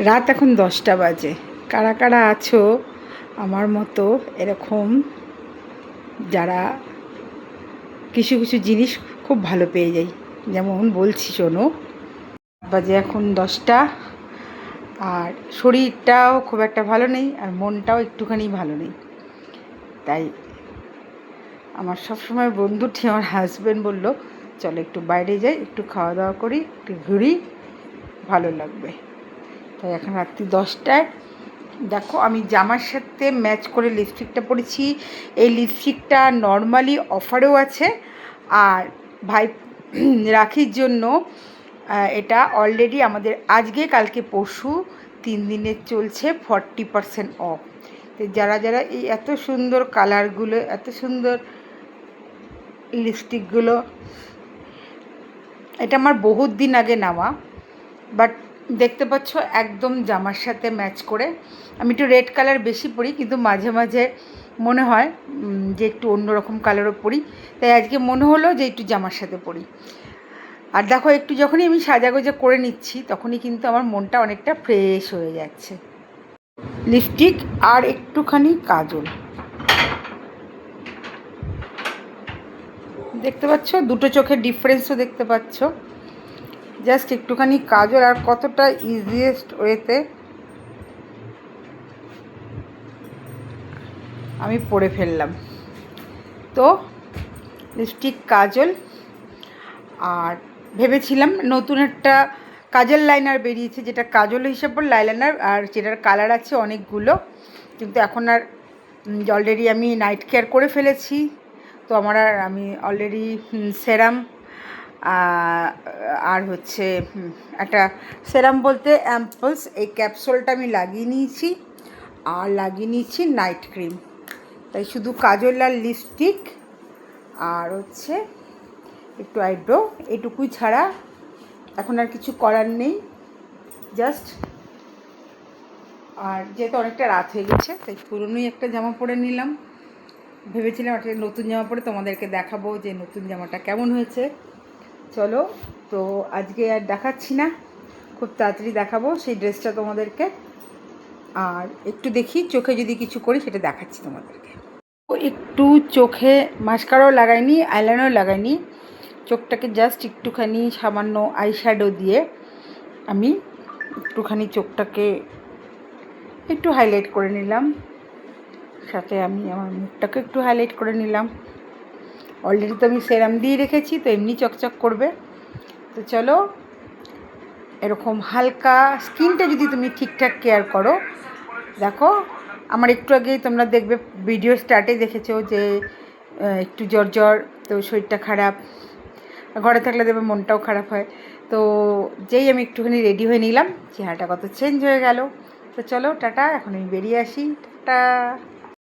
রাত এখন 10টা বাজে। কারা কারা আছো আমার মতো এরকম, যারা কিছু কিছু জিনিস খুব ভালো পেয়ে যাই? যেমন বলছি শোনো, বাজে এখন 10টা, আর শরীরটাও খুব একটা ভালো নেই, আর মনটাও একটুখানি ভালো নেই। তাই আমার সবসময় বন্ধুটি, আমার হাজব্যান্ড বললো, চলো একটু বাইরে যাই, একটু খাওয়া দাওয়া করি, একটু ঘুরি, ভালো লাগবে। তাই এখন রাত্রি 10টায় দেখো, আমি জামার সাথে ম্যাচ করে লিপস্টিকটা পরেছি। এই লিপস্টিকটা নর্মালি অফারেও আছে, আর ভাই রাখির জন্য এটা অলরেডি আমাদের আজকে কালকে পরশু 3 দিনের চলছে 40% অফ। তো যারা যারা এই এত সুন্দর কালারগুলো, এত সুন্দর লিপস্টিকগুলো, এটা আমার বহুত দিন আগে নেওয়া, বাট দেখতে পাচ্ছ একদম জামার সাথে ম্যাচ করে। আমি একটু রেড কালার বেশি পরি, কিন্তু মাঝে মাঝে মনে হয় যে একটু অন্যরকম কালারও পরি, তাই আজকে মনে হলো যে একটু জামার সাথে পরি। আর দেখো, একটু যখনই আমি সাজাগোজা করে নিচ্ছি তখনই কিন্তু আমার মনটা অনেকটা ফ্রেশ হয়ে যাচ্ছে। লিপস্টিক আর একটুখানি কাজল, দেখতে পাচ্ছ দুটো চোখের ডিফারেন্সও দেখতে পাচ্ছ। জাস্ট একটুখানি কাজল, আর কতটা ইজিয়েস্ট ওয়েতে আমি পরে ফেললাম। তো লিপস্টিক, কাজল, আর ভেবেছিলাম নতুন একটা কাজল লাইনার বেরিয়েছে, যেটা কাজল হিসাবে লাইনার, আর যেটার কালার আছে অনেকগুলো, কিন্তু এখন আর অলরেডি আমি নাইট কেয়ার করে ফেলেছি। তো আমি অলরেডি সেরাম, আর হচ্ছে একটা সেরাম বলতে অ্যাম্পলস, এই ক্যাপসুলটা আমি লাগিয়ে নিয়েছি, আর লাগিয়ে নিয়েছি নাইট ক্রিম। তাই শুধু কাজল আর লিপস্টিক আর হচ্ছে একটু আইব্রো, এটুকুই ছাড়া এখন আর কিছু করার নেই। জাস্ট, আর যেহেতু অনেকটা রাত হয়ে গেছে তাই পুরনোই একটা জামা পরে নিলাম। ভেবেছিলাম একটা নতুন জামা পরে তোমাদেরকে দেখাবো যে নতুন জামাটা কেমন হয়েছে। চলো, তো আজকে আর দেখাচ্ছি না, খুব তাড়াতাড়ি দেখাবো সেই ড্রেসটা তোমাদেরকে। আর একটু দেখি চোখে যদি কিছু করি সেটা দেখাচ্ছি তোমাদেরকে। একটু চোখে মাস্কারাও লাগাইনি, আইলাইনারও লাগাইনি, চোখটাকে জাস্ট একটুখানি সামান্য আইশ্যাডো দিয়ে আমি একটুখানি চোখটাকে একটু হাইলাইট করে নিলাম, সাথে আমি আমার মুখটাকে একটু হাইলাইট করে নিলাম। অলরেডি তো আমি সেরাম দিয়ে রেখেছি, তো এমনি চকচক করবে। তো চলো, এরকম হালকা স্কিনটা যদি তুমি ঠিকঠাক কেয়ার করো, দেখো আমার একটু আগেই তোমরা দেখবে ভিডিও স্টার্টে দেখেছো যে একটু জ্বর জ্বর, তো শরীরটা খারাপ, ঘরে থাকলে দেখবে মনটাও খারাপ হয়। তো যেই আমি একটুখানি রেডি হয়ে নিলাম, চেহারাটা কত চেঞ্জ হয়ে গেল। তো চলো টাটা, এখন আমি বেরিয়ে আসি, টাটা।